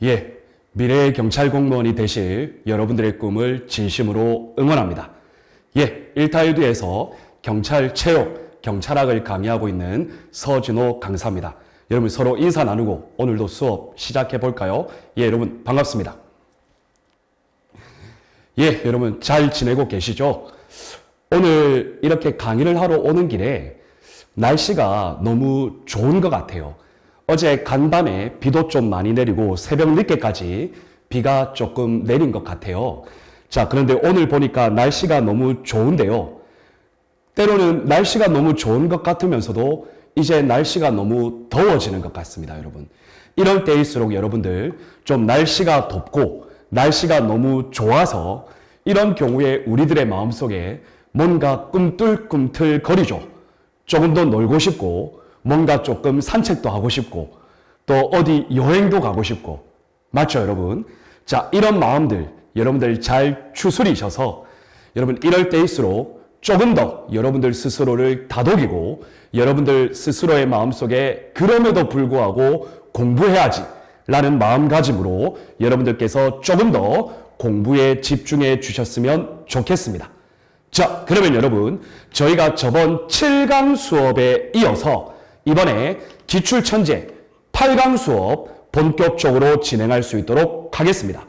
예, 미래의 경찰 공무원이 되실 여러분들의 꿈을 진심으로 응원합니다. 예, 1타일드에서 경찰 체육, 경찰학을 강의하고 있는 서진호 강사입니다. 여러분 서로 인사 나누고 오늘도 수업 시작해 볼까요? 예, 여러분 반갑습니다. 예, 여러분 잘 지내고 계시죠? 오늘 이렇게 강의를 하러 오는 길에 날씨가 너무 좋은 것 같아요. 어제 간밤에 비도 좀 많이 내리고 새벽 늦게까지 비가 조금 내린 것 같아요. 자, 그런데 오늘 보니까 날씨가 너무 좋은데요. 때로는 날씨가 너무 좋은 것 같으면서도 이제 날씨가 너무 더워지는 것 같습니다, 여러분. 이럴 때일수록 여러분들 좀 날씨가 덥고 날씨가 너무 좋아서 이런 경우에 우리들의 마음속에 뭔가 꿈틀꿈틀 거리죠. 조금 더 놀고 싶고 뭔가 조금 산책도 하고 싶고 또 어디 여행도 가고 싶고 맞죠, 여러분? 자, 이런 마음들 여러분들 잘 추스리셔서 여러분 이럴 때일수록 조금 더 여러분들 스스로를 다독이고 여러분들 스스로의 마음속에 그럼에도 불구하고 공부해야지 라는 마음가짐으로 여러분들께서 조금 더 공부에 집중해 주셨으면 좋겠습니다. 자, 그러면 여러분 저희가 저번 7강 수업에 이어서 이번에 기출천재 8강 수업 본격적으로 진행할 수 있도록 하겠습니다.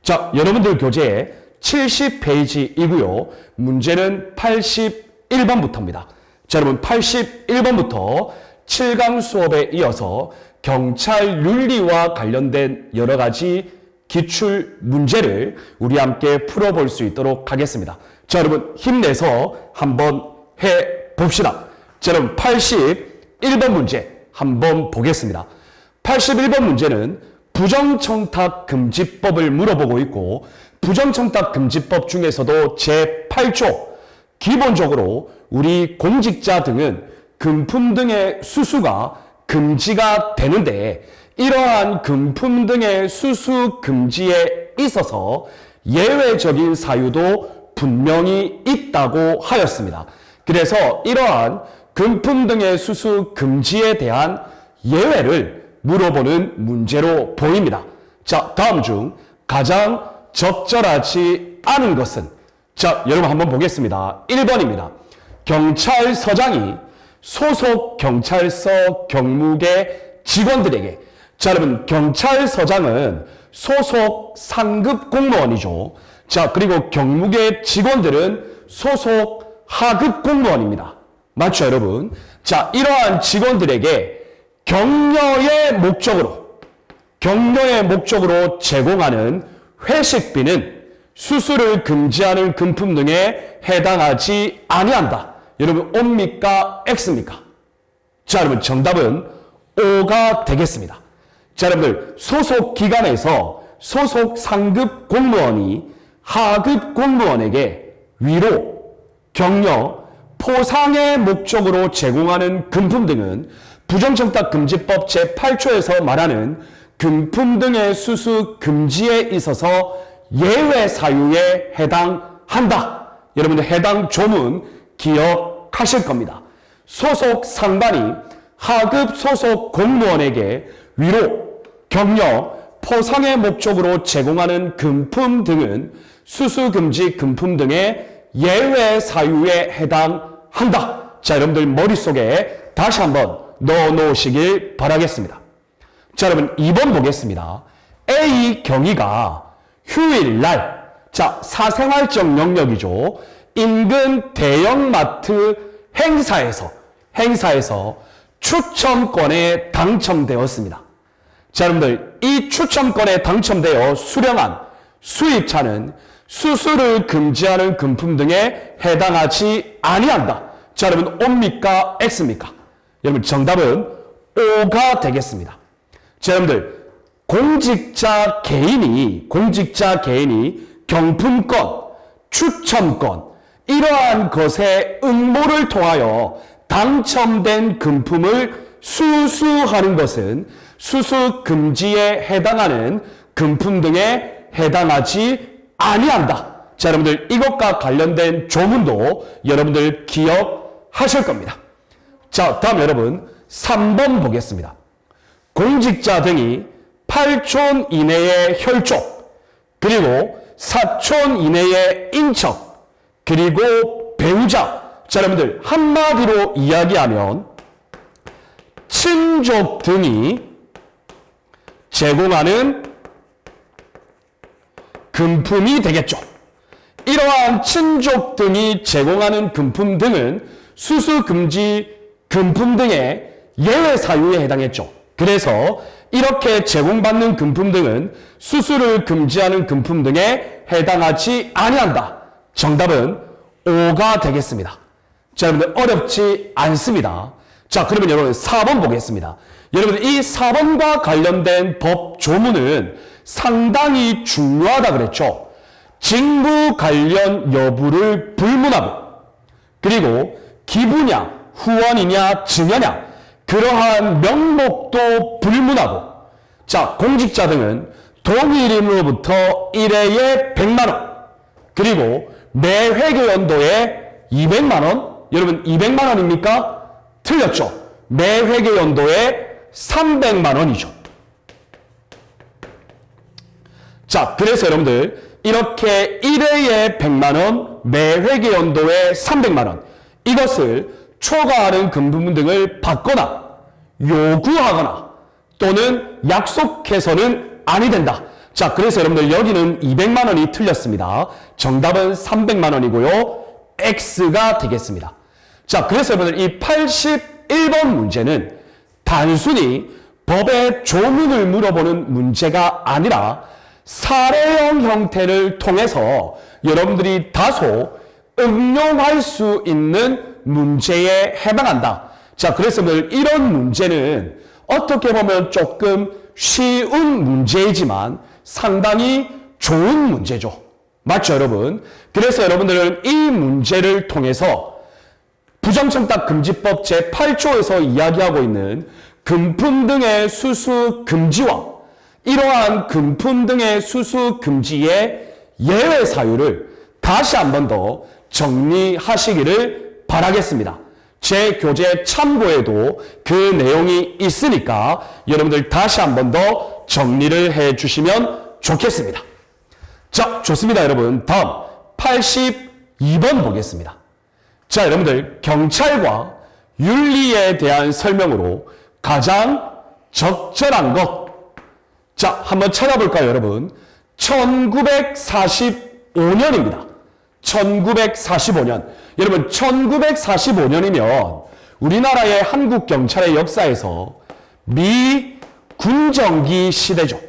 자, 여러분들 교재에 70페이지이고요. 문제는 81번부터입니다. 자, 여러분 81번부터 7강 수업에 이어서 경찰 윤리와 관련된 여러 가지 기출 문제를 우리 함께 풀어볼 수 있도록 하겠습니다. 자, 여러분 힘내서 한번 해봅시다. 자, 여러분 81번 문제 한번 보겠습니다. 81번 문제는 부정청탁금지법을 물어보고 있고 부정청탁금지법 중에서도 제8조 기본적으로 우리 공직자 등은 금품 등의 수수가 금지가 되는데 이러한 금품 등의 수수 금지에 있어서 예외적인 사유도 분명히 있다고 하였습니다. 그래서 이러한 금품 등의 수수 금지에 대한 예외를 물어보는 문제로 보입니다. 자, 다음 중 가장 적절하지 않은 것은? 자, 여러분 한번 보겠습니다. 1번입니다. 경찰서장이 소속 경찰서 경무계 직원들에게, 자, 여러분 경찰서장은 소속 상급 공무원이죠. 자, 그리고 경무계 직원들은 소속 하급 공무원입니다. 맞죠, 여러분? 자, 이러한 직원들에게 격려의 목적으로 제공하는 회식비는 수수를 금지하는 금품 등에 해당하지 아니한다. 여러분 O입니까? X입니까? 자, 여러분 정답은 O가 되겠습니다. 자, 여러분들 소속 기관에서 소속 상급 공무원이 하급 공무원에게 위로, 격려, 포상의 목적으로 제공하는 금품 등은 부정청탁금지법 제8조에서 말하는 금품 등의 수수 금지에 있어서 예외 사유에 해당한다. 여러분들 해당 조문 기억하실 겁니다. 소속 상관이 하급 소속 공무원에게 위로, 격려, 포상의 목적으로 제공하는 금품 등은 수수금지 금품 등의 예외 사유에 해당한다. 자, 여러분들 머릿속에 다시 한번 넣어 놓으시길 바라겠습니다. 자, 여러분 2번 보겠습니다. A 경위가 휴일날, 자, 사생활적 영역이죠. 인근 대형마트 행사에서 추첨권에 당첨되었습니다. 자, 여러분들 이 추첨권에 당첨되어 수령한 수입차는 수수를 금지하는 금품 등에 해당하지 아니한다. 자, 여러분 O입니까? X입니까? 여러분 정답은 O가 되겠습니다. 자, 여러분들 공직자 개인이 경품권, 추첨권 이러한 것에 응모를 통하여 당첨된 금품을 수수하는 것은 수수 금지에 해당하는 금품 등에 해당하지 아니한다. 자, 여러분들 이것과 관련된 조문도 여러분들 기억하실 겁니다. 자, 다음 여러분 3번 보겠습니다. 공직자 등이 8촌 이내의 혈족, 그리고 4촌 이내의 인척, 그리고 배우자. 자, 여러분들 한마디로 이야기하면 친족 등이 제공하는 금품이 되겠죠. 이러한 친족 등이 제공하는 금품 등은 수수금지 금품 등의 예외 사유에 해당했죠. 그래서 이렇게 제공받는 금품 등은 수수를 금지하는 금품 등에 해당하지 아니한다. 정답은 5가 되겠습니다. 자, 여러분들 어렵지 않습니다. 자, 그러면 여러분 4번 보겠습니다. 여러분들 이 4번과 관련된 법 조문은 상당히 중요하다 그랬죠. 직무 관련 여부를 불문하고, 그리고 기부냐, 후원이냐, 증여냐, 그러한 명목도 불문하고, 자, 공직자 등은 동일인으로부터 1회에 100만원, 그리고 매 회계 연도에 200만원, 여러분 200만원입니까? 틀렸죠. 매 회계 연도에 300만원이죠. 자, 그래서 여러분들 이렇게 1회에 100만원, 매 회계 연도에 300만원, 이것을 초과하는 금품 등을 받거나 요구하거나 또는 약속해서는 아니 된다. 자, 그래서 여러분들 여기는 200만원이 틀렸습니다. 정답은 300만원이고요. X가 되겠습니다. 자, 그래서 여러분들 이 81번 문제는 단순히 법의 조문을 물어보는 문제가 아니라 사례형 형태를 통해서 여러분들이 다소 응용할 수 있는 문제에 해당한다. 자, 그래서 이런 문제는 어떻게 보면 조금 쉬운 문제이지만 상당히 좋은 문제죠. 맞죠, 여러분? 그래서 여러분들은 이 문제를 통해서 부정청탁금지법 제8조에서 이야기하고 있는 금품 등의 수수 금지와 이러한 금품 등의 수수 금지의 예외 사유를 다시 한 번 더 정리하시기를 바라겠습니다. 제 교재 참고에도 그 내용이 있으니까 여러분들 다시 한 번 더 정리를 해 주시면 좋겠습니다. 자, 좋습니다, 여러분. 다음 82번 보겠습니다. 자, 여러분들 경찰과 윤리에 대한 설명으로 가장 적절한 것. 자, 한번 찾아볼까요, 여러분? 1945년입니다. 1945년. 여러분, 1945년이면 우리나라의 한국 경찰의 역사에서 미군정기 시대죠.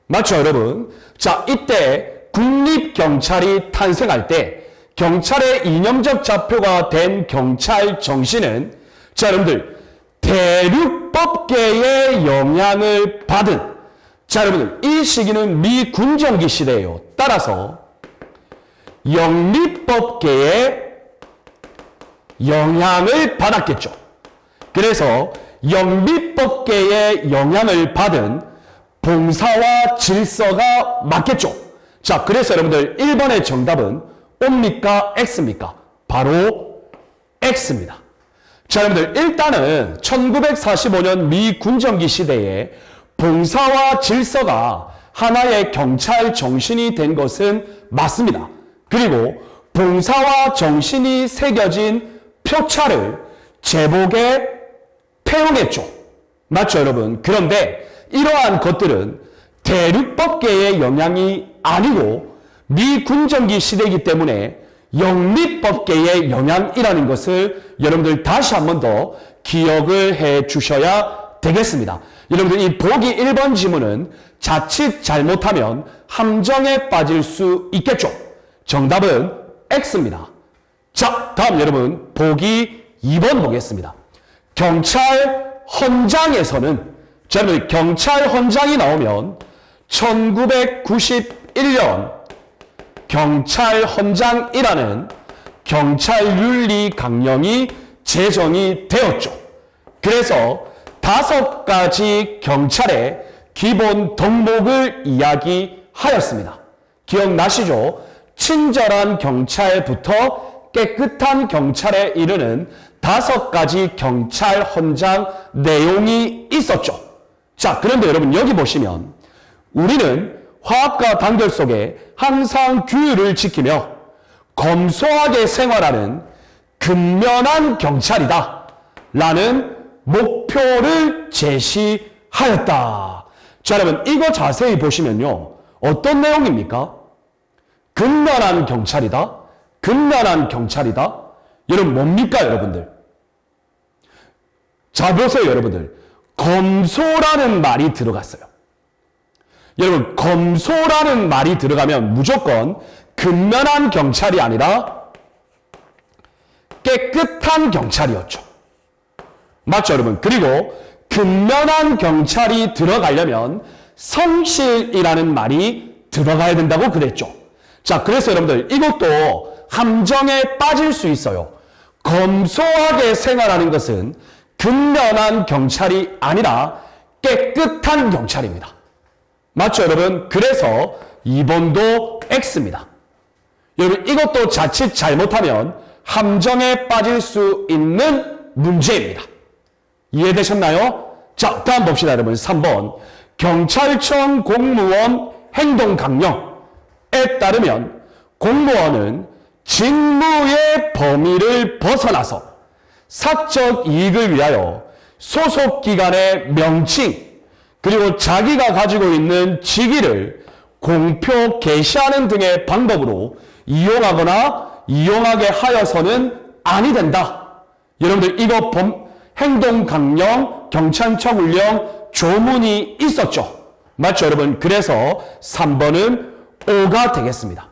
맞죠, 여러분? 자, 이때 국립경찰이 탄생할 때 경찰의 이념적 좌표가 된 경찰 정신은, 자, 여러분들, 대륙법계의 영향을 받은, 자, 여러분들, 이 시기는 미군정기 시대예요. 따라서 영미법계의 영향을 받았겠죠. 그래서 영미법계의 영향을 받은 봉사와 질서가 맞겠죠. 자, 그래서 여러분들 1번의 정답은 O입니까? X입니까? 바로 X입니다. 자, 여러분들 일단은 1945년 미군정기 시대에 봉사와 질서가 하나의 경찰 정신이 된 것은 맞습니다. 그리고 봉사와 정신이 새겨진 표차를 제복에 폐용했죠. 맞죠, 여러분? 그런데 이러한 것들은 대륙법계의 영향이 아니고 미군정기 시대이기 때문에 영미법계의 영향이라는 것을 여러분들 다시 한 번 더 기억을 해 주셔야 되겠습니다. 여러분들 이 보기 1번 지문은 자칫 잘못하면 함정에 빠질 수 있겠죠. 정답은 X입니다. 자, 다음 여러분 보기 2번 보겠습니다. 경찰 헌장에서는, 자, 여러분 경찰 헌장이 나오면 1991년 경찰 헌장이라는 경찰윤리 강령이 제정이 되었죠. 그래서 5가지 경찰의 기본 덕목을 이야기하였습니다. 기억나시죠? 친절한 경찰부터 깨끗한 경찰에 이르는 5가지 경찰 헌장 내용이 있었죠. 자, 그런데 여러분 여기 보시면 우리는 화학과 단결 속에 항상 규율을 지키며 검소하게 생활하는 근면한 경찰이다 라는 목표를 제시하였다. 자, 여러분 이거 자세히 보시면요. 어떤 내용입니까? 근면한 경찰이다. 근면한 경찰이다. 여러분 뭡니까 여러분들? 자, 보세요 여러분들. 검소라는 말이 들어갔어요. 여러분 검소라는 말이 들어가면 무조건 근면한 경찰이 아니라 깨끗한 경찰이었죠. 맞죠 여러분? 그리고 근면한 경찰이 들어가려면 성실이라는 말이 들어가야 된다고 그랬죠. 자, 그래서 여러분들 이것도 함정에 빠질 수 있어요. 검소하게 생활하는 것은 근면한 경찰이 아니라 깨끗한 경찰입니다. 맞죠 여러분? 그래서 2번도 X입니다. 여러분 이것도 자칫 잘못하면 함정에 빠질 수 있는 문제입니다. 이해되셨나요? 자, 다음 봅시다 여러분. 3번 경찰청 공무원 행동강령에 따르면 공무원은 직무의 범위를 벗어나서 사적 이익을 위하여 소속기관의 명칭 그리고 자기가 가지고 있는 직위를 공표 게시하는 등의 방법으로 이용하게 하여서는 아니 된다. 여러분들 이거 행동강령 경찰청 훈령 조문이 있었죠. 맞죠 여러분? 그래서 3번은 O가 되겠습니다.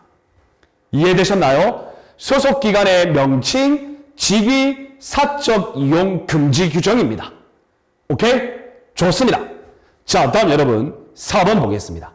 이해되셨나요? 소속기관의 명칭, 직위, 사적 이용 금지 규정입니다. 오케이? 좋습니다. 자, 다음 여러분 4번 보겠습니다.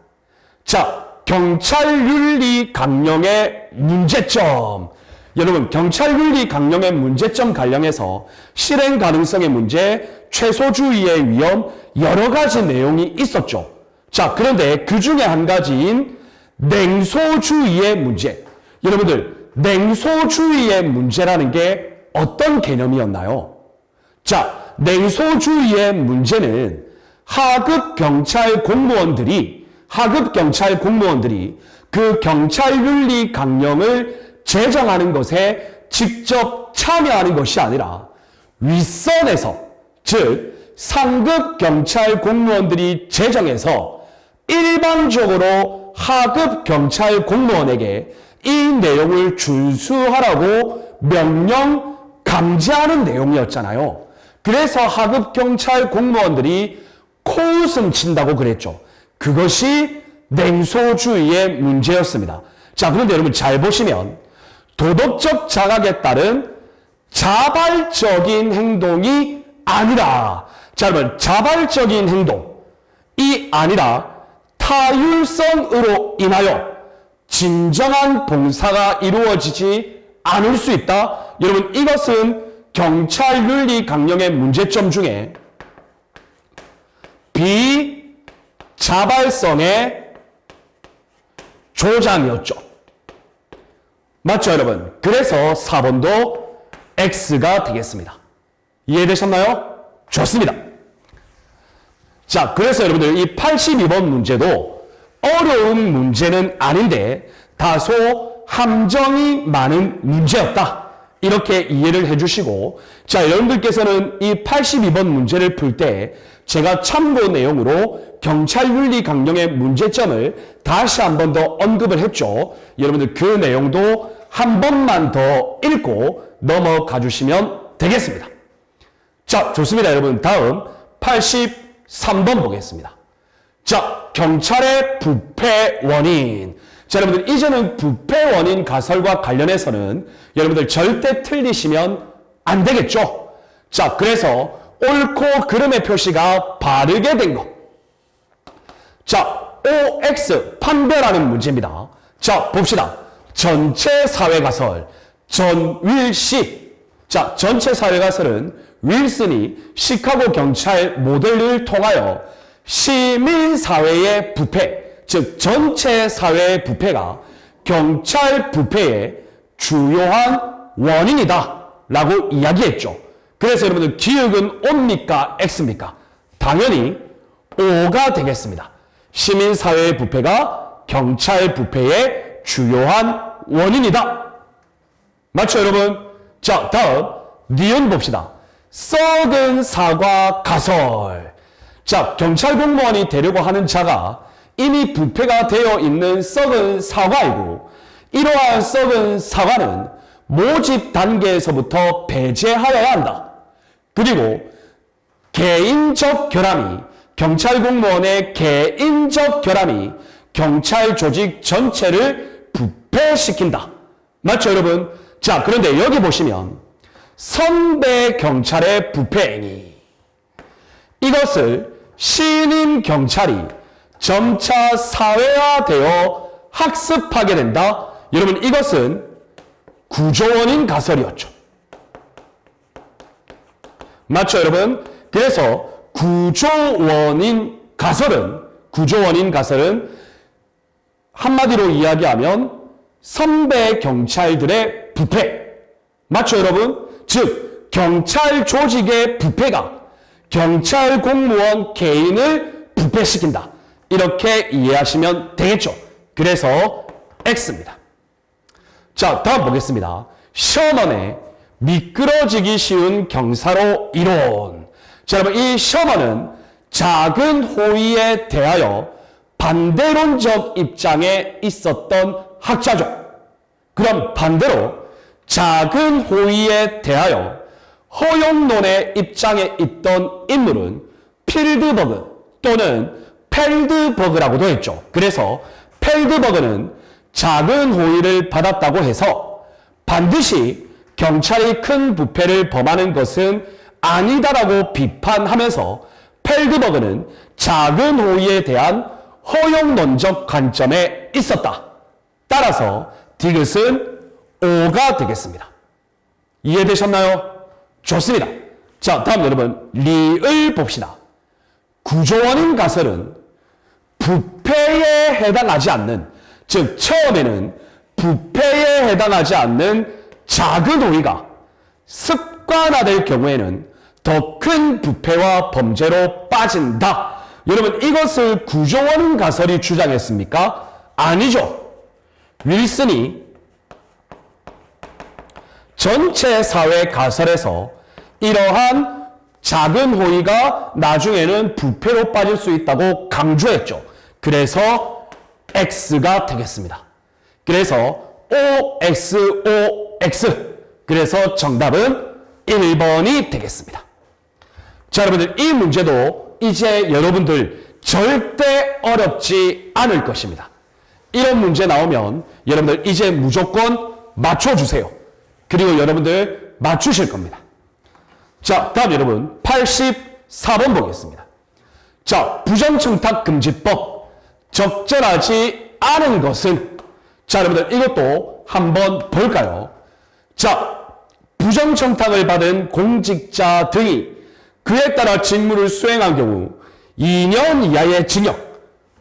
자, 경찰윤리 강령의 문제점. 여러분 경찰윤리 강령의 문제점 관련해서 실행 가능성의 문제, 최소주의의 위험 여러 가지 내용이 있었죠. 자, 그런데 그 중에 한 가지인 냉소주의의 문제. 여러분들 냉소주의의 문제라는 게 어떤 개념이었나요? 자, 냉소주의의 문제는 하급 경찰 공무원들이 그 경찰윤리 강령을 제정하는 것에 직접 참여하는 것이 아니라 윗선에서, 즉 상급 경찰 공무원들이 제정해서 일반적으로 하급 경찰 공무원에게 이 내용을 준수하라고 명령 감지하는 내용이었잖아요. 그래서 하급 경찰 공무원들이 코웃음 친다고 그랬죠. 그것이 냉소주의의 문제였습니다. 자, 그런데 여러분 잘 보시면 도덕적 자각에 따른 자발적인 행동이 아니라, 자, 여러분 자발적인 행동이 아니라 타율성으로 인하여 진정한 봉사가 이루어지지 않을 수 있다. 여러분 이것은 경찰윤리 강령의 문제점 중에 비자발성의 조장이었죠. 맞죠 여러분? 그래서 4번도 X가 되겠습니다. 이해되셨나요? 좋습니다. 자, 그래서 여러분들 이 82번 문제도 어려운 문제는 아닌데 다소 함정이 많은 문제였다. 이렇게 이해를 해주시고, 자, 여러분들께서는 이 82번 문제를 풀 때 제가 참고 내용으로 경찰윤리 강령의 문제점을 다시 한 번 더 언급을 했죠. 여러분들 그 내용도 한 번만 더 읽고 넘어가 주시면 되겠습니다. 자, 좋습니다. 여러분 다음 83번 보겠습니다. 자, 경찰의 부패 원인. 자, 여러분들 이제는 부패 원인 가설과 관련해서는 여러분들 절대 틀리시면 안 되겠죠. 자, 그래서 옳고 그름의 표시가 바르게 된 것. 자, OX 판별하는 문제입니다. 자, 봅시다. 전체 사회 가설 전윌시. 자, 전체 사회 가설은 윌슨이 시카고 경찰 모델을 통하여 시민사회의 부패, 즉 전체 사회의 부패가 경찰 부패의 주요한 원인이다 라고 이야기했죠. 그래서 여러분들 기억은 O입니까 X입니까? 당연히 5가 되겠습니다. 시민사회의 부패가 경찰 부패의 주요한 원인이다. 맞죠, 여러분? 자, 다음 니은 봅시다. 썩은 사과 가설. 자, 경찰 공무원이 되려고 하는 자가 이미 부패가 되어 있는 썩은 사과이고, 이러한 썩은 사과는 모집 단계에서부터 배제하여야 한다. 그리고 개인적 결함이, 경찰 공무원의 개인적 결함이 경찰 조직 전체를 부패시킨다. 맞죠, 여러분? 자, 그런데 여기 보시면 선배 경찰의 부패 행위, 이것을 신임 경찰이 점차 사회화되어 학습하게 된다. 여러분, 이것은 구조원인 가설이었죠. 맞죠, 여러분? 그래서 구조원인 가설은 한마디로 이야기하면 선배 경찰들의 부패. 맞죠, 여러분? 즉, 경찰 조직의 부패가 경찰 공무원 개인을 부패시킨다. 이렇게 이해하시면 되겠죠. 그래서 X입니다. 자, 다음 보겠습니다. 셔먼의 미끄러지기 쉬운 경사로 이론. 자, 여러분, 이 셔먼은 작은 호의에 대하여 반대론적 입장에 있었던 학자죠. 그럼 반대로 작은 호의에 대하여 허용론의 입장에 있던 인물은 필드버그 또는 펠드버그라고도 했죠. 그래서 펠드버그는 작은 호의를 받았다고 해서 반드시 경찰이 큰 부패를 범하는 것은 아니다라고 비판하면서 펠드버그는 작은 호의에 대한 허용론적 관점에 있었다. 따라서 디귿은 5가 되겠습니다. 이해되셨나요? 좋습니다. 자, 다음 여러분 리을 봅시다. 구조원인 가설은 부패에 해당하지 않는, 즉 처음에는 부패에 해당하지 않는 작은 호의가 습관화될 경우에는 더 큰 부패와 범죄로 빠진다. 여러분, 이것을 구조원인 가설이 주장했습니까? 아니죠. 윌슨이 전체 사회 가설에서 이러한 작은 호의가 나중에는 부패로 빠질 수 있다고 강조했죠. 그래서 X가 되겠습니다. 그래서 OXOX. 그래서 정답은 1번이 되겠습니다. 자, 여러분들, 이 문제도 이제 여러분들 절대 어렵지 않을 것입니다. 이런 문제 나오면 여러분들 이제 무조건 맞춰주세요. 그리고 여러분들 맞추실 겁니다. 자, 다음 여러분 84번 보겠습니다. 자, 부정청탁금지법. 적절하지 않은 것은, 자, 여러분들 이것도 한번 볼까요? 자, 부정청탁을 받은 공직자 등이 그에 따라 직무를 수행한 경우 2년 이하의 징역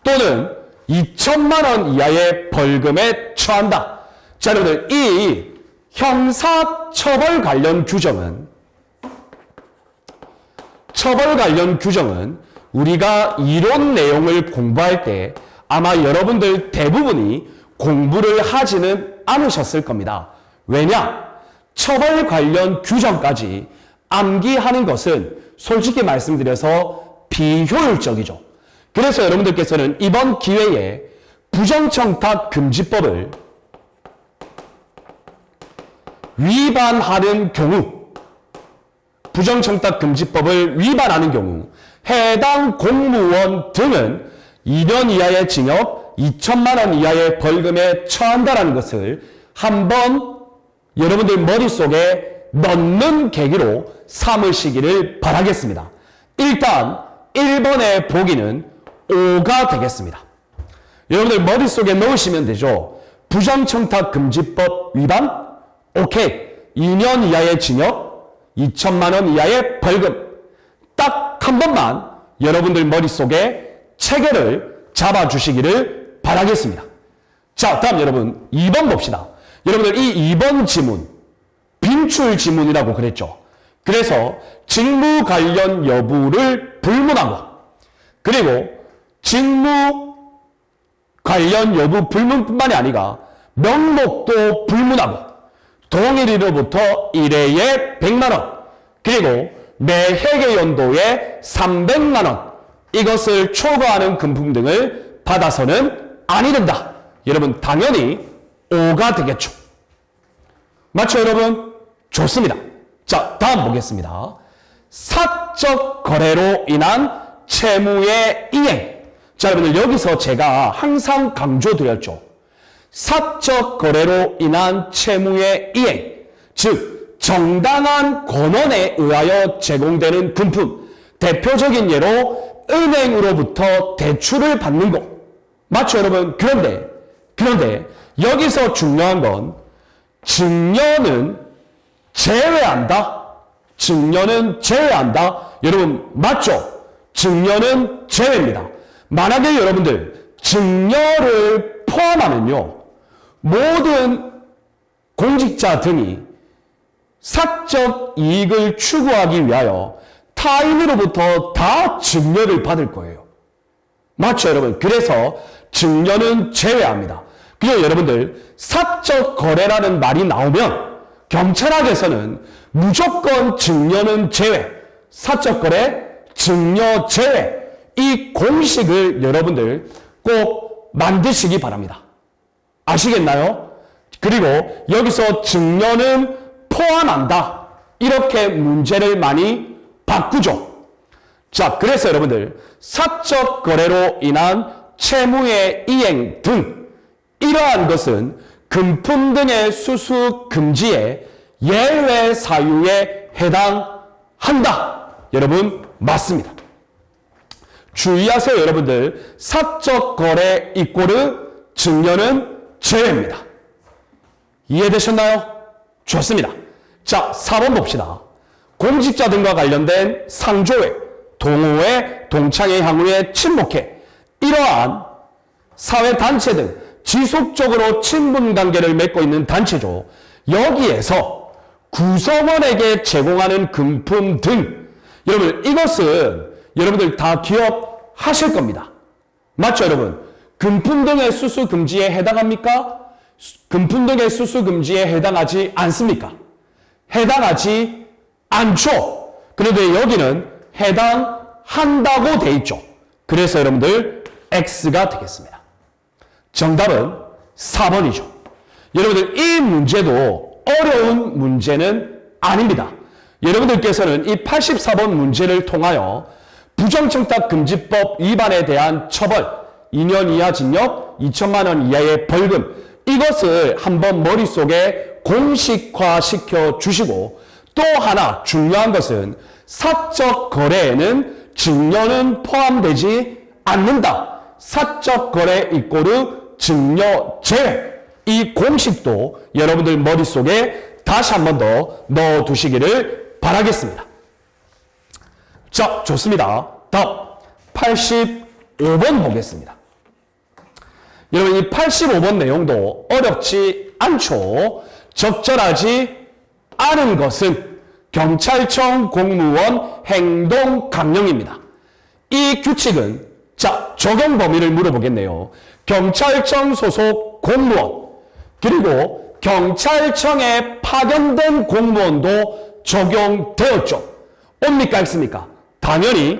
또는 2천만 원 이하의 벌금에 처한다. 자, 여러분들 이 형사처벌 관련 규정은 우리가 이론 내용을 공부할 때 아마 여러분들 대부분이 공부를 하지는 않으셨을 겁니다. 왜냐? 처벌 관련 규정까지 암기하는 것은 솔직히 말씀드려서 비효율적이죠. 그래서 여러분들께서는 이번 기회에 부정청탁금지법을 위반하는 경우, 부정청탁금지법을 위반하는 경우 해당 공무원 등은 2년 이하의 징역, 2천만 원 이하의 벌금에 처한다는 것을 한번 여러분들 머릿속에 넣는 계기로 삼으시기를 바라겠습니다. 일단 1번의 보기는 5가 되겠습니다. 여러분들 머릿속에 넣으시면 되죠. 부정청탁금지법 위반? 오케이. 2년 이하의 징역, 2천만 원 이하의 벌금. 딱 한 번만 여러분들 머릿속에 체계를 잡아주시기를 바라겠습니다. 자, 다음 여러분 2번 봅시다. 여러분들 이 2번 지문, 빈출 지문이라고 그랬죠. 그래서 직무 관련 여부를 불문하고 그리고 직무 관련 여부 불문뿐만이 아니라 명목도 불문하고 동일이로부터 1회에 100만 원, 그리고 매 회계 연도에 300만 원, 이것을 초과하는 금품 등을 받아서는 아니 된다. 여러분 당연히 O가 되겠죠. 맞죠 여러분? 좋습니다. 자, 다음 보겠습니다. 사적 거래로 인한 채무의 이행. 자, 여러분들 여기서 제가 항상 강조드렸죠. 사적 거래로 인한 채무의 이행. 즉 정당한 권한에 의하여 제공되는 금품. 대표적인 예로 은행으로부터 대출을 받는 것. 맞죠 여러분? 그런데 여기서 중요한 건 증여는 제외한다. 증여는 제외한다. 여러분 맞죠? 증여는 제외입니다. 만약에 여러분들 증여를 포함하면요, 모든 공직자 등이 사적 이익을 추구하기 위하여 타인으로부터 다 증여를 받을 거예요. 맞죠 여러분? 그래서 증여는 제외합니다. 그리고 여러분들 사적 거래라는 말이 나오면 경찰학에서는 무조건 증여는 제외, 사적 거래, 증여 제외, 이 공식을 여러분들 꼭 만드시기 바랍니다. 아시겠나요? 그리고 여기서 증여는 포함한다. 이렇게 문제를 많이 바꾸죠. 자, 그래서 여러분들 사적 거래로 인한 채무의 이행 등 이러한 것은 금품 등의 수수 금지에 예외 사유에 해당한다. 여러분 맞습니다. 주의하세요 여러분들. 사적 거래 이꼬르 증여는 제외입니다. 이해되셨나요? 좋습니다. 자, 4번 봅시다. 공직자 등과 관련된 상조회, 동호회, 동창회 향후에 친목회, 이러한 사회단체 등 지속적으로 친분관계를 맺고 있는 단체죠. 여기에서 구성원에게 제공하는 금품 등, 여러분 이것은 여러분들 다 기억하실 겁니다. 맞죠 여러분? 금품 등의 수수 금지에 해당합니까? 금품 등의 수수 금지에 해당하지 않습니까? 해당하지 않죠. 그런데 여기는 해당한다고 돼 있죠. 그래서 여러분들 X가 되겠습니다. 정답은 4번이죠. 여러분들 이 문제도 어려운 문제는 아닙니다. 여러분들께서는 이 84번 문제를 통하여 부정청탁금지법 위반에 대한 처벌, 2년 이하 징역, 2천만 원 이하의 벌금, 이것을 한번 머릿속에 공식화시켜 주시고, 또 하나 중요한 것은 사적 거래에는 증여는 포함되지 않는다. 사적 거래 이꼬르 증여 제외. 이 공식도 여러분들 머릿속에 다시 한 번 더 넣어 두시기를 바라겠습니다. 자, 좋습니다. 다음 85번 보겠습니다. 여러분 이 85번 내용도 어렵지 않죠. 적절하지 않은 것은 경찰청 공무원 행동 강령입니다. 이 규칙은, 자, 적용 범위를 물어보겠네요. 경찰청 소속 공무원, 그리고 경찰청에 파견된 공무원도 적용되었죠. 옵니까 있습니까? 당연히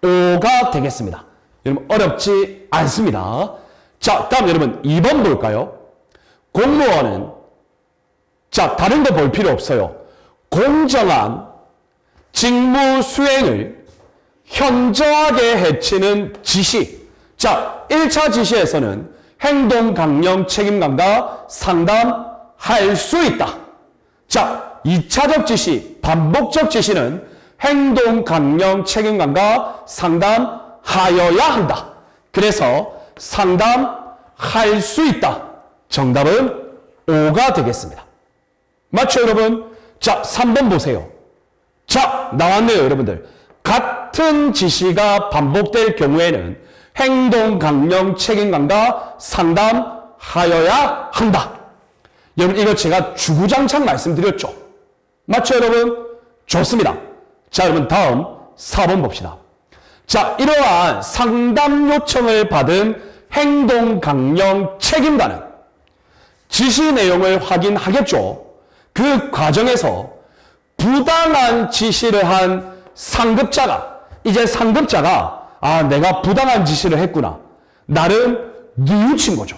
O가 되겠습니다. 여러분 어렵지 않습니다. 자, 다음 여러분 2번 볼까요? 공무원은, 자, 다른 거 볼 필요 없어요. 공정한 직무 수행을 현저하게 해치는 지시. 자, 1차 지시에서는 행동 강령 책임감과 상담할 수 있다. 자, 2차적 지시, 반복적 지시는 행동 강령 책임감과 상담하여야 한다. 그래서 상담할 수 있다. 정답은 O가 되겠습니다. 맞죠 여러분? 자, 3번 보세요. 자, 나왔네요 여러분들. 같은 지시가 반복될 경우에는 행동 강령 책임감과 상담하여야 한다. 여러분 이거 제가 주구장창 말씀드렸죠. 맞죠 여러분? 좋습니다. 자, 여러분 다음 4번 봅시다. 자, 이러한 상담 요청을 받은 행동 강령 책임자는 지시 내용을 확인하겠죠. 그 과정에서 부당한 지시를 한 상급자가 이제 상급자가 내가 부당한 지시를 했구나. 나를 뉘우친 거죠.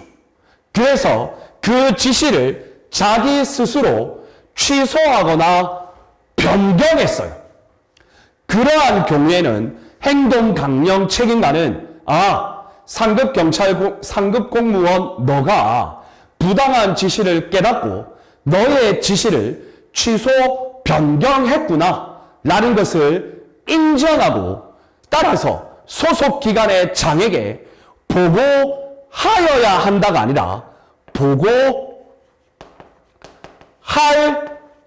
그래서 그 지시를 자기 스스로 취소하거나 변경했어요. 그러한 경우에는 행동 강령 책임자는 상급 공무원 너가 부당한 지시를 깨닫고 너의 지시를 취소 변경했구나 라는 것을 인정하고 따라서 소속 기관의 장에게 보고하여야 한다가 아니라 보고할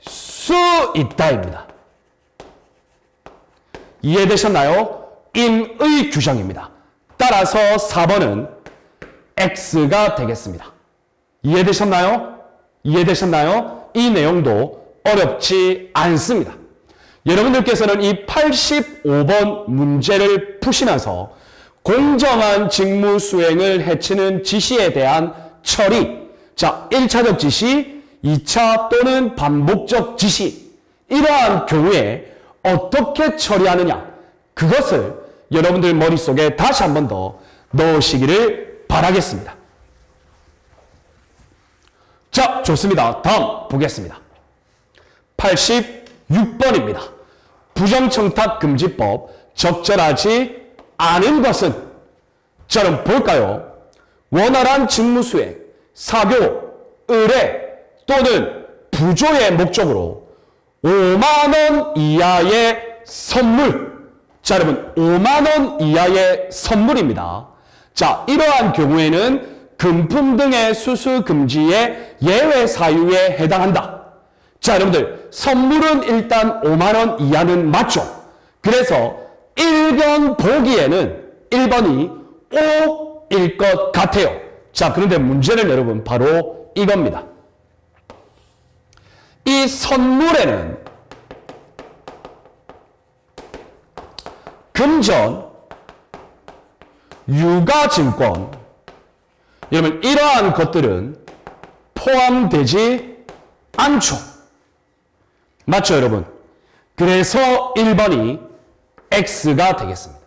수 있다입니다. 이해되셨나요? 임의 규정입니다. 따라서 4번은 X가 되겠습니다. 이해되셨나요? 이해되셨나요? 이 내용도 어렵지 않습니다. 여러분들께서는 이 85번 문제를 푸시면서 공정한 직무 수행을 해치는 지시에 대한 처리, 자, 1차적 지시, 2차 또는 반복적 지시, 이러한 경우에 어떻게 처리하느냐, 그것을 여러분들 머릿속에 다시 한 번 더 넣으시기를 바라겠습니다. 자, 좋습니다. 다음 보겠습니다. 86번입니다. 부정청탁금지법 적절하지 않은 것은, 자, 그럼 볼까요? 원활한 직무수행, 사교, 의뢰 또는 부조의 목적으로 5만원 이하의 선물, 자, 여러분 5만원 이하의 선물입니다. 자, 이러한 경우에는 금품 등의 수수 금지의 예외 사유에 해당한다. 자, 여러분들 선물은 일단 5만원 이하는 맞죠? 그래서 1번 보기에는 1번이 O일 것 같아요. 자, 그런데 문제는 여러분 바로 이겁니다. 이 선물에는 금전, 유가증권, 여러분 이러한 것들은 포함되지 않죠. 맞죠, 여러분? 그래서 1번이 X가 되겠습니다.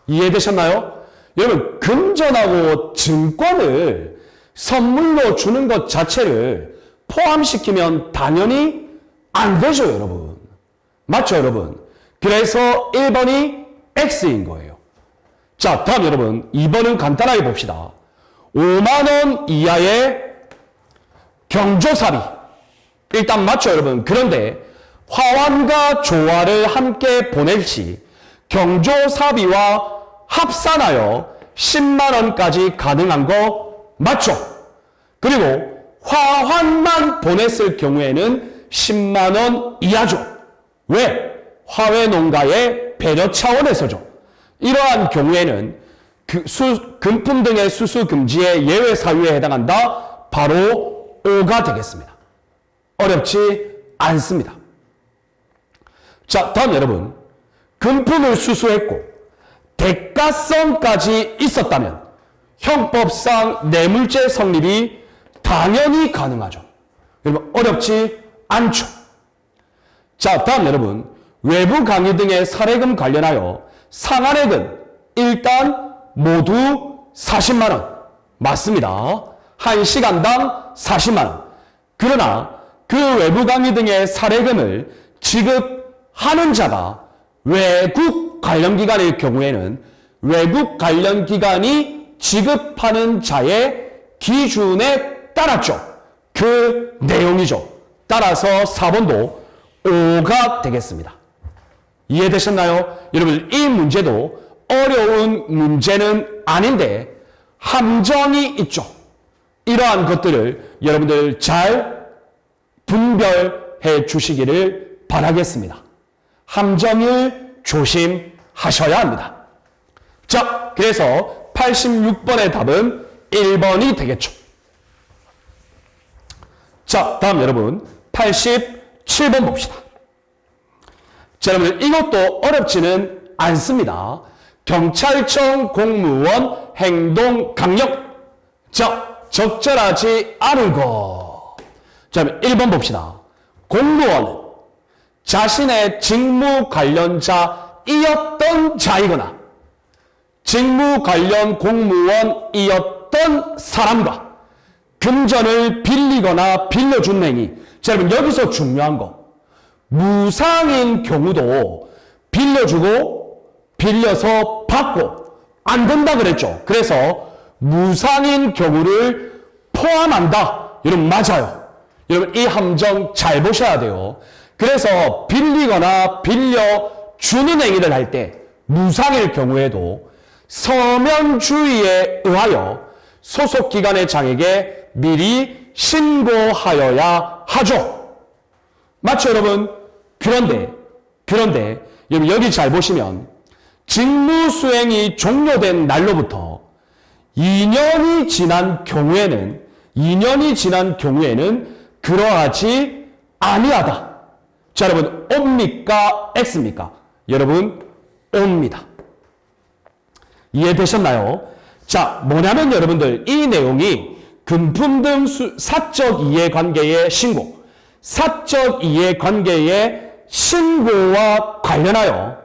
이해되셨나요? 여러분, 금전하고 증권을 선물로 주는 것 자체를 포함시키면 당연히 안 되죠, 여러분. 맞죠, 여러분? 그래서 1번이 X인 거예요. 자, 다음 여러분, 2번은 간단하게 봅시다. 5만원 이하의 경조사비. 일단 맞죠, 여러분? 그런데 화환과 조화를 함께 보낼 시 경조사비와 합산하여 10만원까지 가능한 거 맞죠? 그리고 화환만 보냈을 경우에는 10만원 이하죠. 왜? 화훼농가의 배려 차원에서죠. 이러한 경우에는 금품 등의 수수 금지의 예외 사유에 해당한다. 바로 O가 되겠습니다. 어렵지 않습니다. 자, 다음 여러분, 금품을 수수했고 대가성까지 있었다면 형법상 뇌물죄 성립이 당연히 가능하죠. 여러분, 어렵지 않죠. 자, 다음 여러분, 외부 강의 등의 사례금 관련하여 상한액은 일단 모두 40만원. 맞습니다. 1시간당 40만원. 그러나 그 외부 강의 등의 사례금을 지급하는 자가 외국 관련 기관일 경우에는 외국 관련 기관이 지급하는 자의 기준에 따랐죠. 그 내용이죠. 따라서 4번도 O가 되겠습니다. 이해되셨나요? 여러분, 이 문제도 어려운 문제는 아닌데 함정이 있죠. 이러한 것들을 여러분들 잘 분별해 주시기를 바라겠습니다. 함정을 조심하셔야 합니다. 자, 그래서 86번의 답은 1번이 되겠죠. 자, 다음 여러분 87번 봅시다. 자, 여러분 이것도 어렵지는 않습니다. 경찰청 공무원 행동 강력. 자, 적절하지 않은 거. 자, 1번 봅시다. 공무원은 자신의 직무 관련자이었던 자이거나 직무 관련 공무원이었던 사람과 금전을 빌리거나 빌려준 행위. 자, 여러분 여기서 중요한 거. 무상인 경우도 빌려주고 빌려서 받고 안 된다 그랬죠. 그래서 무상인 경우를 포함한다. 여러분 맞아요. 여러분 이 함정 잘 보셔야 돼요. 그래서 빌리거나 빌려주는 행위를 할 때 무상일 경우에도 서면주의에 의하여 소속기관의 장에게 미리 신고하여야 하죠. 맞죠 여러분? 그런데 여러분 여기 잘 보시면 직무수행이 종료된 날로부터 2년이 지난 경우에는 그러하지 아니하다. 자 여러분 옵니까 X입니까? 여러분 옵니다. 이해되셨나요? 자 뭐냐면 여러분들 이 내용이 금품 등 사적 이해관계의 신고와 관련하여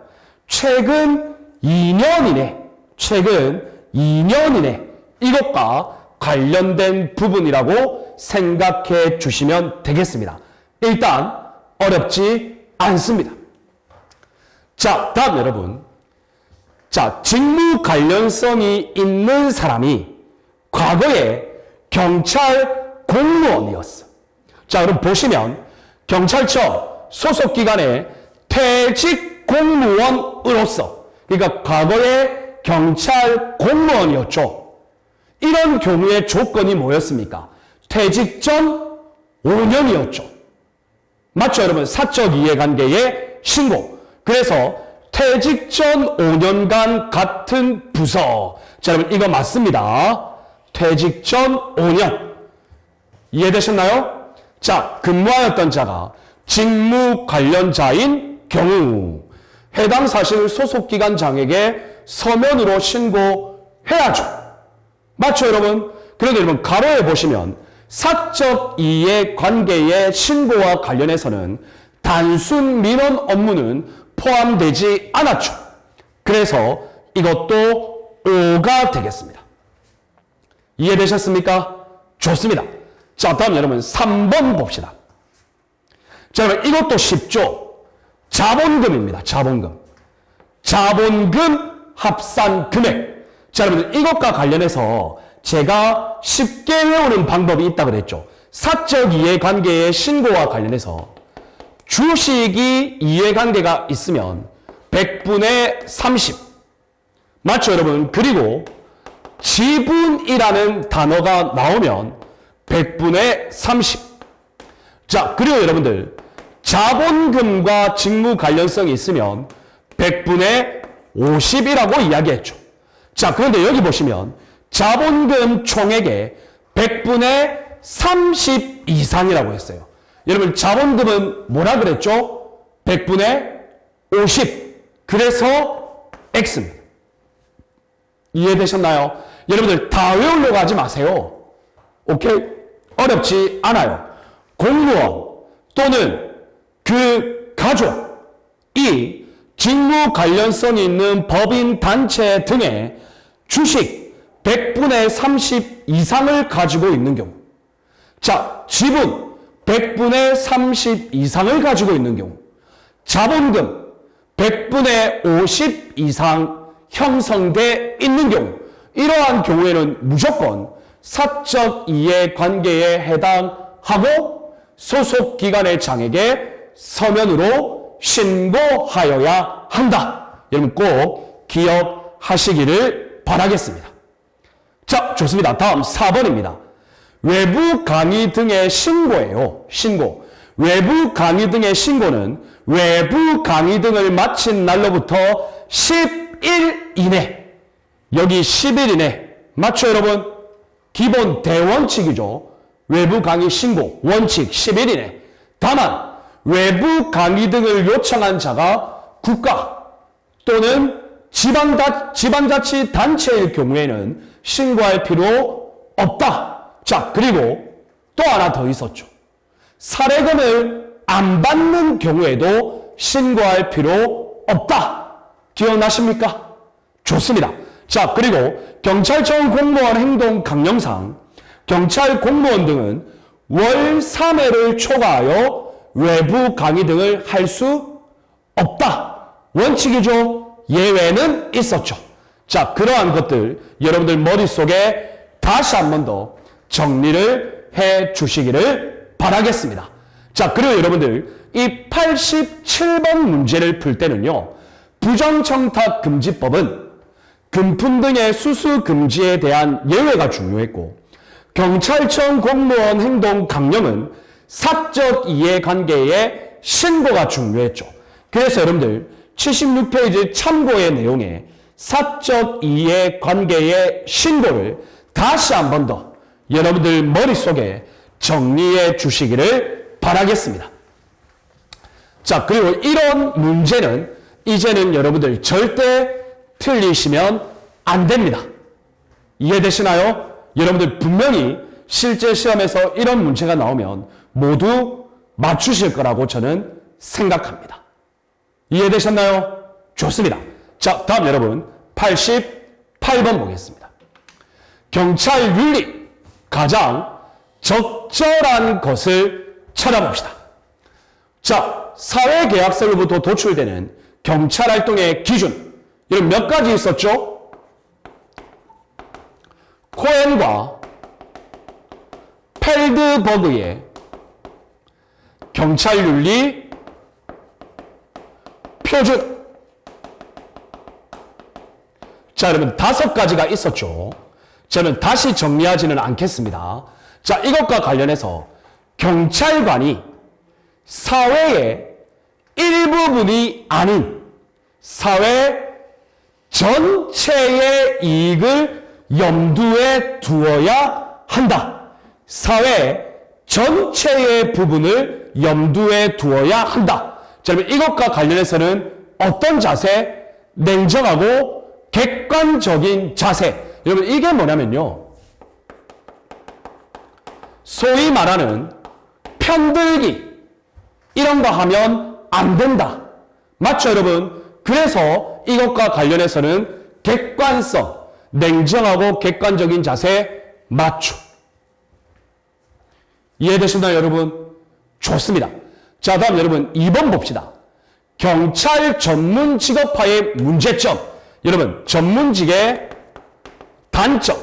최근 2년 이내 이것과 관련된 부분이라고 생각해 주시면 되겠습니다. 일단 어렵지 않습니다. 자, 다음 여러분. 자, 직무 관련성이 있는 사람이 과거에 경찰 공무원이었어. 자, 그럼 보시면 경찰청 소속기관의 퇴직 공무원으로서 그러니까 과거에 경찰 공무원이었죠. 이런 경우의 조건이 뭐였습니까? 퇴직 전 5년이었죠. 맞죠 여러분? 사적 이해관계의 신고. 그래서 퇴직 전 5년간 같은 부서. 자 여러분 이거 맞습니다. 퇴직 전 5년. 이해되셨나요? 자 근무하였던 자가 직무 관련자인 경우 해당 사실을 소속기관장에게 서면으로 신고해야죠. 맞죠 여러분? 그런데 여러분 가로에 보시면 사적 이해관계의 신고와 관련해서는 단순 민원 업무는 포함되지 않았죠. 그래서 이것도 O가 되겠습니다. 이해되셨습니까? 좋습니다. 자 다음 여러분 3번 봅시다. 자 여러분 이것도 쉽죠. 자본금입니다. 자본금 합산 금액. 자 여러분들 이것과 관련해서 제가 쉽게 외우는 방법이 있다 그랬죠. 사적 이해관계의 신고와 관련해서 주식이 이해관계가 있으면 100분의 30 맞죠 여러분? 그리고 지분이라는 단어가 나오면 100분의 30 자 그리고 여러분들 자본금과 직무 관련성이 있으면 100분의 50이라고 이야기했죠. 자, 그런데 여기 보시면 자본금 총액의 100분의 30 이상이라고 했어요. 여러분, 자본금은 뭐라 그랬죠? 100분의 50. 그래서 X입니다. 이해되셨나요? 여러분들 다 외우려고 하지 마세요. 오케이? 어렵지 않아요. 공무원 또는 그 가족이 직무 관련성이 있는 법인, 단체 등의 주식 100분의 30 이상을 가지고 있는 경우. 자, 지분 100분의 30 이상을 가지고 있는 경우. 자본금 100분의 50 이상 형성돼 있는 경우. 이러한 경우에는 무조건 사적 이해관계에 해당하고 소속기관의 장에게 서면으로 신고하여야 한다. 여러분 꼭 기억하시기를 바라겠습니다. 자, 좋습니다. 다음 4번입니다. 외부 강의 등의 신고예요. 신고. 외부 강의 등의 신고는 외부 강의 등을 마친 날로부터 10일 이내. 여기 10일 이내. 맞죠, 여러분? 기본 대원칙이죠. 외부 강의 신고 원칙 10일 이내. 다만 외부 강의 등을 요청한 자가 국가 또는 지방자치단체일 경우에는 신고할 필요 없다. 자, 그리고 또 하나 더 있었죠. 사례금을 안 받는 경우에도 신고할 필요 없다. 기억나십니까? 좋습니다. 자, 그리고 경찰청 공무원 행동 강령상 경찰 공무원 등은 월 3회를 초과하여 외부 강의 등을 할 수 없다. 원칙이죠. 예외는 있었죠. 자, 그러한 것들 여러분들 머릿속에 다시 한 번 더 정리를 해 주시기를 바라겠습니다. 자, 그리고 여러분들 이 87번 문제를 풀 때는요. 부정청탁금지법은 금품 등의 수수 금지에 대한 예외가 중요했고 경찰청 공무원 행동 강령은 사적 이해관계의 신고가 중요했죠. 그래서 여러분들 76페이지 참고의 내용에 사적 이해관계의 신고를 다시 한 번 더 여러분들 머릿속에 정리해 주시기를 바라겠습니다. 자, 그리고 이런 문제는 이제는 여러분들 절대 틀리시면 안 됩니다. 이해되시나요? 여러분들 분명히 실제 시험에서 이런 문제가 나오면 모두 맞추실 거라고 저는 생각합니다. 이해되셨나요? 좋습니다. 자, 다음 여러분 88번 보겠습니다. 경찰 윤리 가장 적절한 것을 찾아봅시다. 자, 사회계약서로부터 도출되는 경찰활동의 기준 이런 몇 가지 있었죠? 코엔과 펠드버그의 경찰윤리 표준. 자, 여러분 5가지가 있었죠. 저는 다시 정리하지는 않겠습니다. 자, 이것과 관련해서 경찰관이 사회의 일부분이 아닌 사회 전체의 이익을 염두에 두어야 한다. 사회 전체의 부분을 염두에 두어야 한다. 자, 그러면 이것과 관련해서는 어떤 자세? 냉정하고 객관적인 자세. 여러분 이게 뭐냐면요. 소위 말하는 편들기 이런 거 하면 안 된다. 맞죠, 여러분? 그래서 이것과 관련해서는 객관성, 냉정하고 객관적인 자세 맞죠. 이해되시나요, 여러분? 좋습니다. 자, 다음 여러분 2번 봅시다. 경찰 전문 직업화의 문제점. 여러분, 전문직의 단점.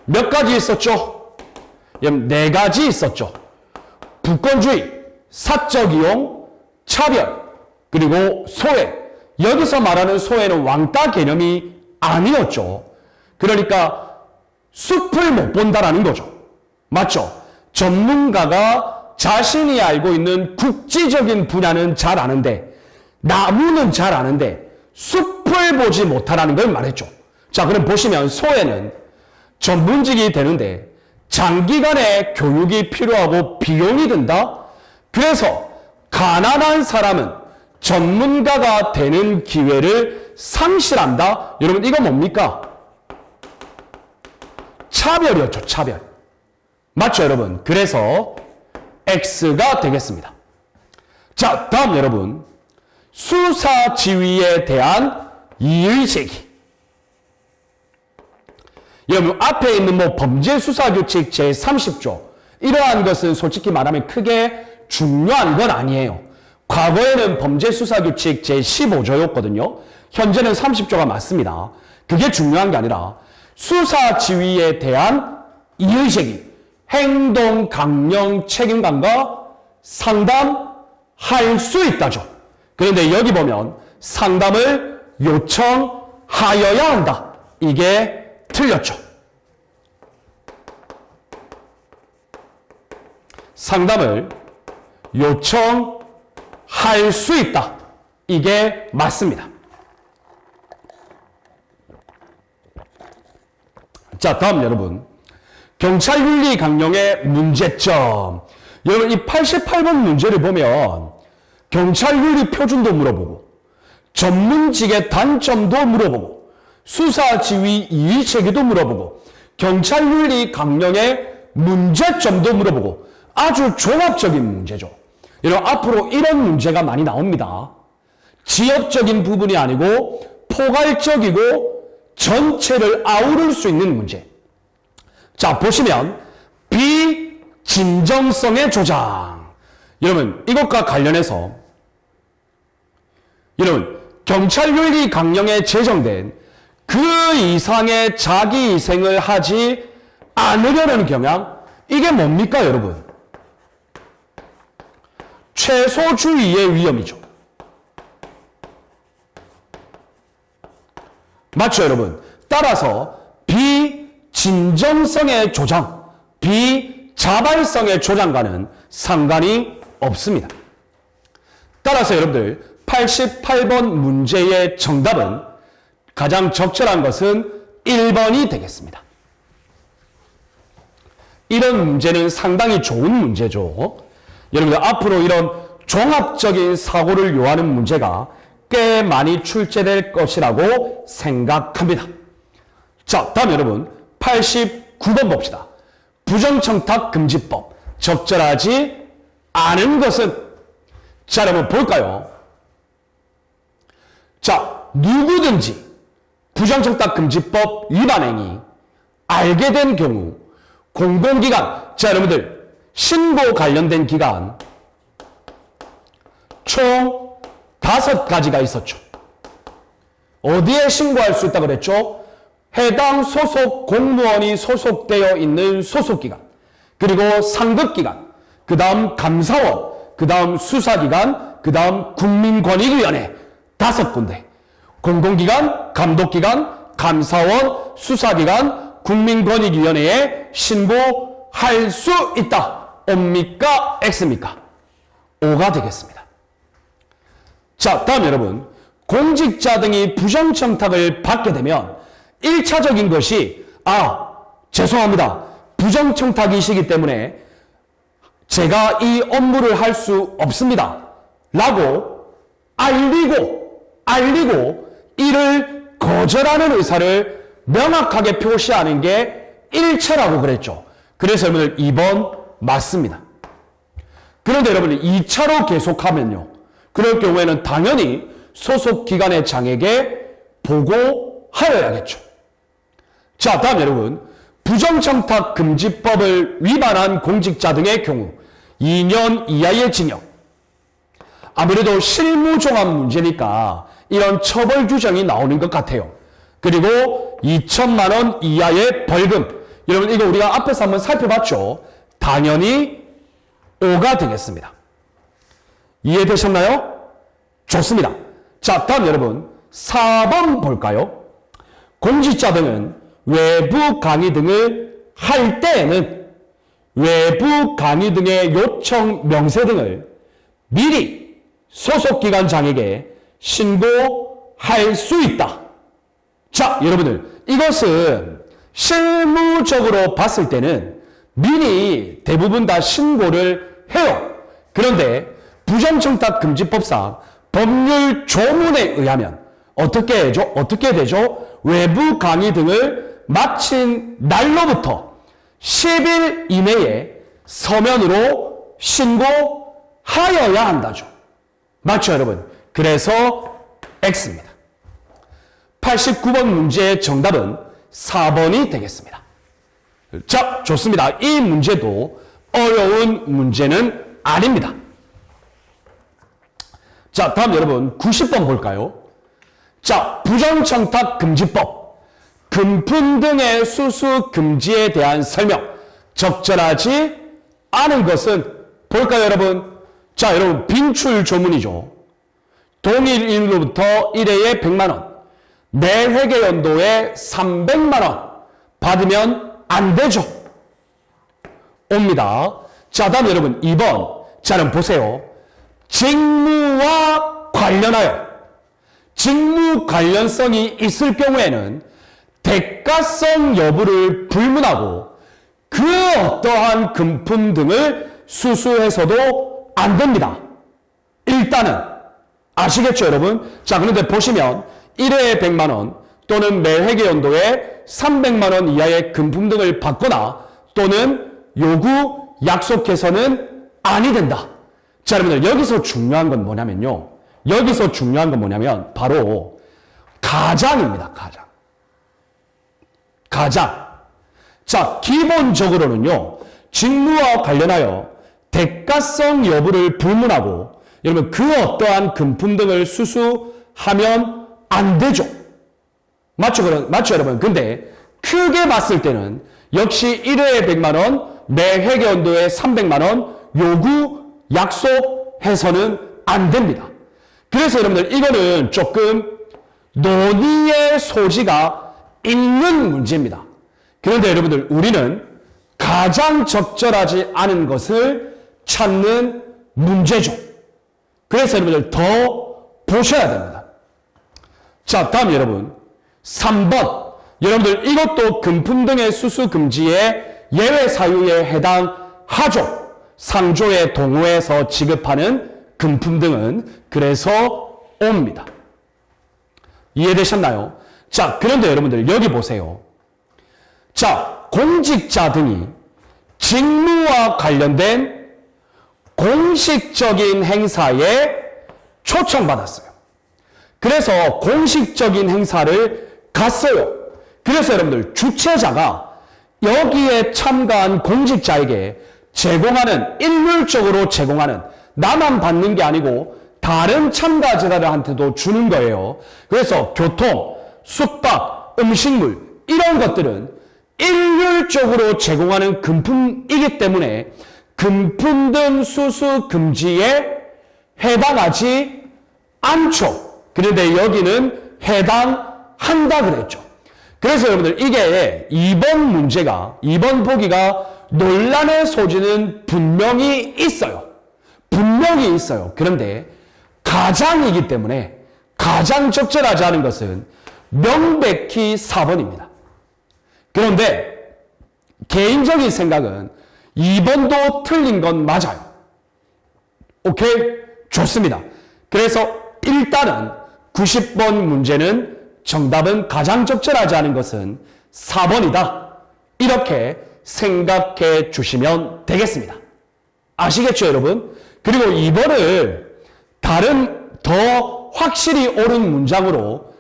몇 가지 있었죠? 여러분, 4가지 있었죠. 부권주의, 사적 이용, 차별, 그리고 소외. 여기서 말하는 소외는 왕따 개념이 아니었죠. 그러니까 숲을 못 본다라는 거죠. 맞죠? 전문가가 자신이 알고 있는 국지적인 분야는 잘 아는데 나무는 잘 아는데 숲을 보지 못하라는 걸 말했죠. 자, 그럼 보시면 소외는 전문직이 되는데 장기간의 교육이 필요하고 비용이 든다. 그래서 가난한 사람은 전문가가 되는 기회를 상실한다. 여러분 이거 뭡니까? 차별이었죠. 차별. 맞죠, 여러분? 그래서 X가 되겠습니다. 자, 다음 여러분. 수사 지휘에 대한 이의 제기. 여러분 앞에 있는 뭐 범죄수사규칙 제30조 이러한 것은 솔직히 말하면 크게 중요한 건 아니에요. 과거에는 범죄수사규칙 제15조였거든요. 현재는 30조가 맞습니다. 그게 중요한 게 아니라 수사 지휘에 대한 이의 제기, 행동 강령 책임감과 상담할 수 있다죠. 그런데 여기 보면 상담을 요청하여야 한다. 이게 틀렸죠. 상담을 요청할 수 있다. 이게 맞습니다. 자, 다음 여러분. 경찰윤리 강령의 문제점. 여러분 이 88번 문제를 보면 경찰윤리 표준도 물어보고 전문직의 단점도 물어보고 수사지휘 이의체계도 물어보고 경찰윤리 강령의 문제점도 물어보고 아주 종합적인 문제죠. 여러분 앞으로 이런 문제가 많이 나옵니다. 지역적인 부분이 아니고 포괄적이고 전체를 아우를 수 있는 문제. 자, 보시면 비진정성의 조장. 여러분 이것과 관련해서 여러분 경찰윤리 강령에 제정된 그 이상의 자기희생을 하지 않으려는 경향, 이게 뭡니까 여러분? 최소주의의 위험이죠. 맞죠 여러분? 따라서 비진정성의 조장, 비자발성의 조장과는 상관이 없습니다. 따라서 여러분들 88번 문제의 정답은 가장 적절한 것은 1번이 되겠습니다. 이런 문제는 상당히 좋은 문제죠. 여러분들 앞으로 이런 종합적인 사고를 요하는 문제가 꽤 많이 출제될 것이라고 생각합니다. 자, 다음 여러분 89번 봅시다. 부정청탁금지법 적절하지 않은 것은? 자, 여러분 볼까요? 자, 누구든지 부정청탁금지법 위반행위 알게 된 경우 공공기관, 자 여러분들 신고 관련된 기간 총 5가지가 있었죠. 어디에 신고할 수 있다고 그랬죠? 해당 소속 공무원이 소속되어 있는 소속기관, 그리고 상급기관, 그 다음 감사원, 그 다음 수사기관, 그 다음 국민권익위원회 5군데. 공공기관, 감독기관, 감사원, 수사기관, 국민권익위원회에 신고할 수 있다. O입니까? X입니까? O가 되겠습니다. 자, 다음 여러분. 공직자 등이 부정청탁을 받게 되면 1차적인 것이 죄송합니다. 부정청탁이시기 때문에 제가 이 업무를 할 수 없습니다. 라고 알리고 이를 거절하는 의사를 명확하게 표시하는 게 1차라고 그랬죠. 그래서 여러분들 2번 맞습니다. 그런데 여러분들 2차로 계속하면요. 그럴 경우에는 당연히 소속 기관의 장에게 보고하여야겠죠. 자, 다음 여러분. 부정청탁금지법을 위반한 공직자 등의 경우 2년 이하의 징역. 아무래도 실무종합 문제니까 이런 처벌 규정이 나오는 것 같아요. 그리고 2천만 원 이하의 벌금. 여러분 이거 우리가 앞에서 한번 살펴봤죠. 당연히 O가 되겠습니다. 이해되셨나요? 좋습니다. 자, 다음 여러분 4번 볼까요? 공직자 등은 외부 강의 등을 할 때에는 외부 강의 등의 요청 명세 등을 미리 소속기관장에게 신고할 수 있다. 자, 여러분들 이것은 실무적으로 봤을 때는 미리 대부분 다 신고를 해요. 그런데 부정청탁금지법상 법률 조문에 의하면 어떻게 되죠? 외부 강의 등을 마친 날로부터 10일 이내에 서면으로 신고하여야 한다죠. 맞죠, 여러분? 그래서 X입니다. 89번 문제의 정답은 4번이 되겠습니다. 자, 좋습니다. 이 문제도 어려운 문제는 아닙니다. 자, 다음 여러분 90번 볼까요? 자, 부정청탁금지법 금품 등의 수수 금지에 대한 설명 적절하지 않은 것은 볼까요, 여러분? 자, 여러분 빈출 조문이죠. 동일 일로부터 1회에 100만 원, 매 회계 연도에 300만 원 받으면 안 되죠. 옵니다. 자, 다음 여러분 2번. 자, 그럼 보세요. 직무와 관련하여 직무 관련성이 있을 경우에는 대가성 여부를 불문하고 그 어떠한 금품 등을 수수해서도 안 됩니다. 일단은 아시겠죠, 여러분? 자, 그런데 보시면 1회에 100만 원 또는 매 회계 연도에 300만 원 이하의 금품 등을 받거나 또는 요구, 약속해서는 아니 된다. 자, 여러분들 여기서 중요한 건 뭐냐면요. 여기서 중요한 건 뭐냐면 바로 가장입니다. 가장. 자, 기본적으로는요. 직무와 관련하여 대가성 여부를 불문하고 여러분 그 어떠한 금품 등을 수수하면 안 되죠. 맞죠, 여러분? 근데 크게 봤을 때는 역시 1회에 100만 원, 매 회계 연도에 300만 원 요구, 약속해서는 안 됩니다. 그래서 여러분들 이거는 조금 논의의 소지가 있는 문제입니다. 그런데 여러분들 우리는 가장 적절하지 않은 것을 찾는 문제죠. 그래서 여러분들 더 보셔야 됩니다. 자, 다음 여러분 3번 여러분들 이것도 금품 등의 수수 금지의 예외 사유에 해당하죠. 상조의 동호회에서 지급하는 금품 등은 그래서 옵니다. 이해되셨나요? 자, 그런데 여러분들 여기 보세요. 자, 공직자 등이 직무와 관련된 공식적인 행사에 초청받았어요. 그래서 공식적인 행사를 갔어요. 그래서 여러분들 주최자가 여기에 참가한 공직자에게 제공하는, 일률적으로 제공하는, 나만 받는 게 아니고 다른 참가자들한테도 주는 거예요. 그래서 교통, 숙박, 음식물 이런 것들은 일률적으로 제공하는 금품이기 때문에 금품 등 수수 금지에 해당하지 않죠. 그런데 여기는 해당한다 그랬죠. 그래서 여러분들 이게 2번 문제가, 2번 보기가 논란의 소지는 분명히 있어요. 분명히 있어요. 그런데 가장이기 때문에 가장 적절하지 않은 것은 명백히 4번입니다. 그런데 개인적인 생각은 2번도 틀린 건 맞아요. 오케이? 좋습니다. 그래서 일단은 90번 문제는 정답은 가장 적절하지 않은 것은 4번이다. 이렇게 생각해 주시면 되겠습니다. 아시겠죠, 여러분? 그리고 2번을 다른 더 확실히 옳은 문장으로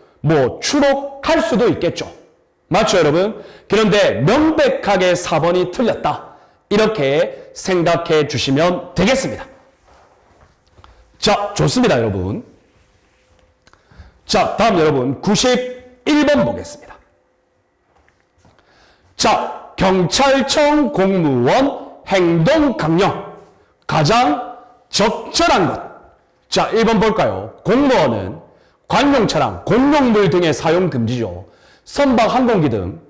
추록할 수도 있겠죠. 맞죠, 여러분? 그런데 명백하게 4번이 틀렸다. 이렇게 생각해 주시면 되겠습니다. 자, 좋습니다, 여러분. 자, 다음 여러분 91번 보겠습니다. 자, 경찰청 공무원 행동 강령 가장 적절한 것. 자, 1번 볼까요? 공무원은 관용 차량, 공용물 등의 사용 금지죠. 선박 항공기 등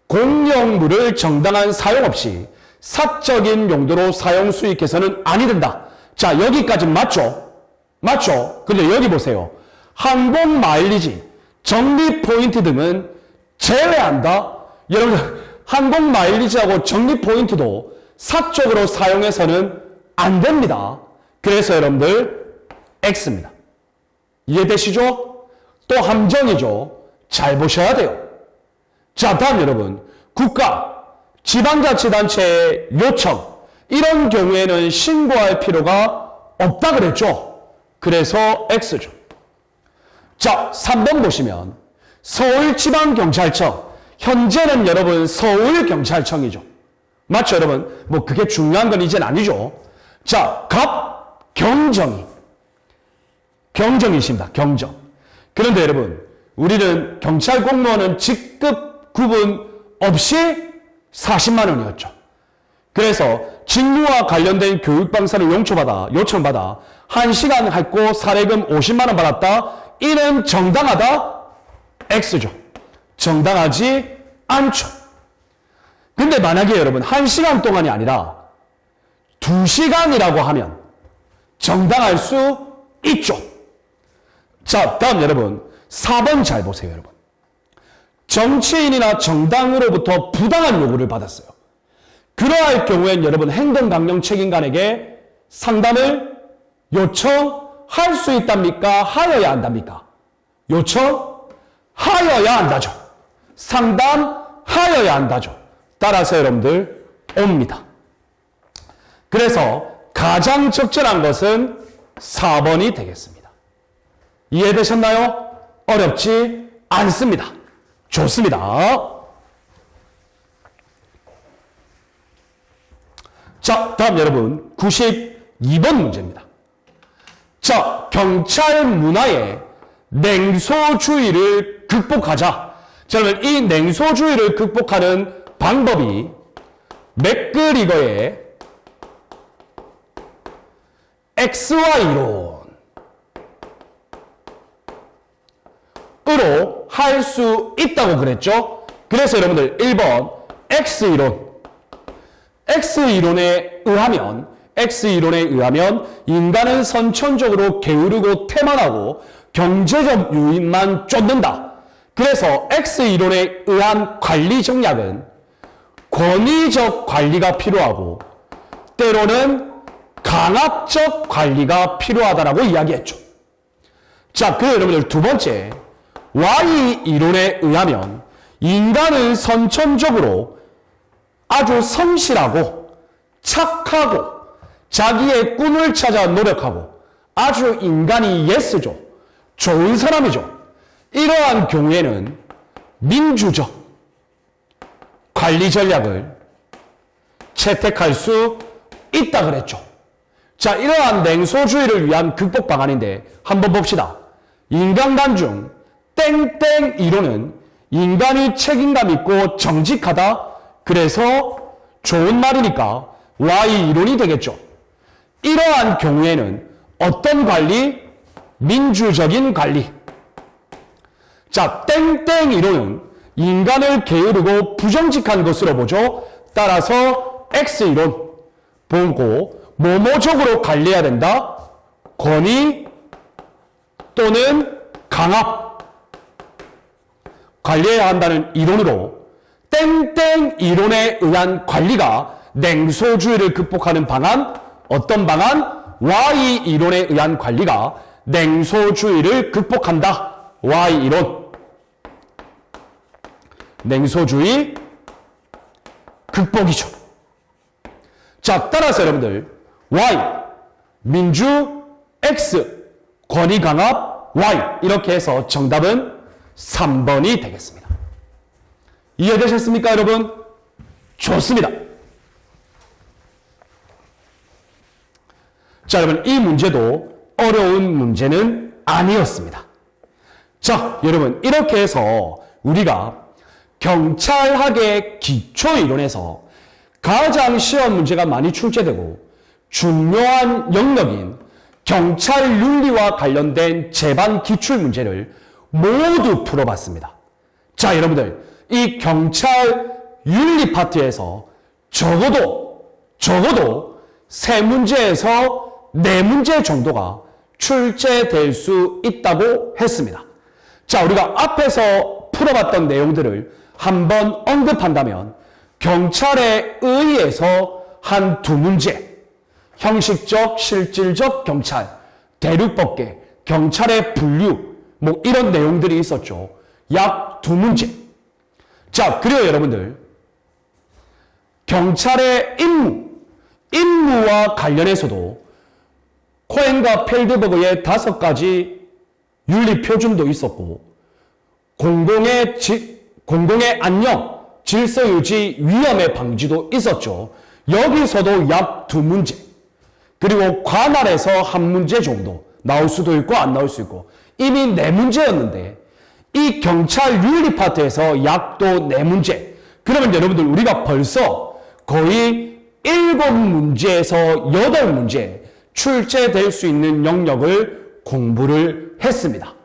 공용물을 정당한 사용 없이 사적인 용도로 사용 수익해서는 아니 된다. 자, 여기까지 맞죠? 맞죠? 근데 여기 보세요. 항공 마일리지, 적립 포인트 등은 제외한다. 여러분, 항공 마일리지하고 적립 포인트도 사적으로 사용해서는 안 됩니다. 그래서 여러분들 X입니다. 이해되시죠? 또 함정이죠. 잘 보셔야 돼요. 자, 다음 여러분, 국가, 지방자치단체의 요청, 이런 경우에는 신고할 필요가 없다 그랬죠. 그래서 X죠. 자, 3번 보시면 서울지방경찰청, 현재는 여러분 서울경찰청이죠. 맞죠, 여러분? 그게 중요한 건 이젠 아니죠. 자, 경정이십니다. 경정. 그런데 여러분, 우리는 경찰 공무원은 직급 구분 없이 40만 원이었죠. 그래서 직무와 관련된 교육방사를 요청받아 1시간 했고 사례금 50만 원 받았다. 이는 정당하다? X죠. 정당하지 않죠. 근데 만약에 여러분 1시간 동안이 아니라 2시간이라고 하면 정당할 수 있죠. 자, 다음 여러분 4번 잘 보세요, 여러분. 정치인이나 정당으로부터 부당한 요구를 받았어요. 그러할 경우엔 여러분 행동강령 책임관에게 상담을 요청할 할 수 있답니까? 하여야 한답니까? 요청? 하여야 한다죠. 상담? 하여야 한다죠. 따라서 여러분들 옵니다. 그래서 가장 적절한 것은 4번이 되겠습니다. 이해되셨나요? 어렵지 않습니다. 좋습니다. 자, 다음 여러분 92번 문제입니다. 자, 경찰 문화의 냉소주의를 극복하자. 자, 그러면 이 냉소주의를 극복하는 방법이 맥그리거의 XY론으로 할 수 있다고 그랬죠. 그래서 여러분들 1번 X이론. X이론에 의하면 인간은 선천적으로 게으르고 태만하고 경제적 유인만 쫓는다. 그래서 X이론에 의한 관리 정략은 권위적 관리가 필요하고 때로는 강압적 관리가 필요하다라고 이야기했죠. 자, 그리고 여러분들 두 번째 Y이론에 의하면 인간은 선천적으로 아주 성실하고 착하고 자기의 꿈을 찾아 노력하고 아주 인간이 예스죠. 좋은 사람이죠. 이러한 경우에는 민주적 관리 전략을 채택할 수 있다 그랬죠. 자, 이러한 냉소주의를 위한 극복 방안인데 한번 봅시다. 인간관 중 땡땡 이론은 인간이 책임감 있고 정직하다. 그래서 좋은 말이니까 Y이론이 되겠죠. 이러한 경우에는 어떤 관리? 민주적인 관리. 자, 땡땡 이론은 인간을 게으르고 부정직한 것으로 보죠. 따라서 X이론 보고 모모적으로 관리해야 된다. 권위 또는 강압 관리해야 한다는 이론으로 땡땡 이론에 의한 관리가 냉소주의를 극복하는 방안. 어떤 방안? Y이론에 의한 관리가 냉소주의를 극복한다. Y이론. 냉소주의 극복이죠. 자, 따라서 여러분들 Y, 민주, X, 권위 강압, Y 이렇게 해서 정답은 3번이 되겠습니다. 이해되셨습니까, 여러분? 좋습니다. 자, 여러분 이 문제도 어려운 문제는 아니었습니다. 자, 여러분 이렇게 해서 우리가 경찰학의 기초이론에서 가장 시험 문제가 많이 출제되고 중요한 영역인 경찰 윤리와 관련된 재반 기출 문제를 모두 풀어봤습니다. 자, 여러분들 이 경찰 윤리 파트에서 적어도 3문제에서 4문제 정도가 출제될 수 있다고 했습니다. 자, 우리가 앞에서 풀어봤던 내용들을 한번 언급한다면 경찰에 의해서 한 2문제, 형식적, 실질적 경찰, 대륙법계, 경찰의 분류, 뭐 이런 내용들이 있었죠. 약 2문제. 자, 그리고 여러분들 경찰의 임무와 관련해서도 코엔과 펠드버그의 5가지 윤리 표준도 있었고 공공의 안녕, 질서 유지, 위험의 방지도 있었죠. 여기서도 약 2문제. 그리고 관할에서 1문제 정도 나올 수도 있고 안 나올 수 있고 이미 4문제였는데 이 경찰 윤리 파트에서 약 또 4문제. 그러면 여러분들 우리가 벌써 거의 7문제에서 8문제 출제될 수 있는 영역을 공부를 했습니다.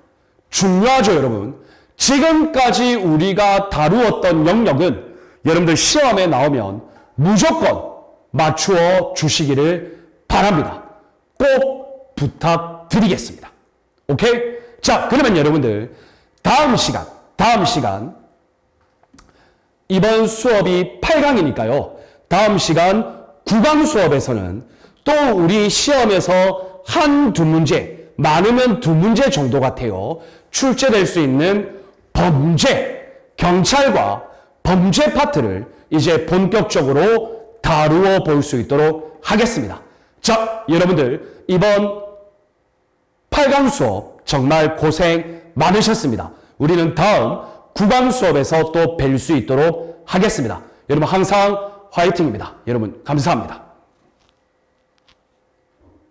중요하죠, 여러분. 지금까지 우리가 다루었던 영역은 여러분들 시험에 나오면 무조건 맞추어 주시기를 바랍니다. 꼭 부탁드리겠습니다. 오케이? 자, 그러면 여러분들 다음 시간 이번 수업이 8강이니까요. 다음 시간 9강 수업에서는 또 우리 시험에서 1-2문제 많으면 2문제 정도 같아요. 출제될 수 있는 범죄, 경찰과 범죄 파트를 이제 본격적으로 다루어 볼 수 있도록 하겠습니다. 자, 여러분들 이번 8강 수업 정말 고생 많으셨습니다. 우리는 다음 9강 수업에서 또 뵐 수 있도록 하겠습니다. 여러분 항상 화이팅입니다. 여러분 감사합니다.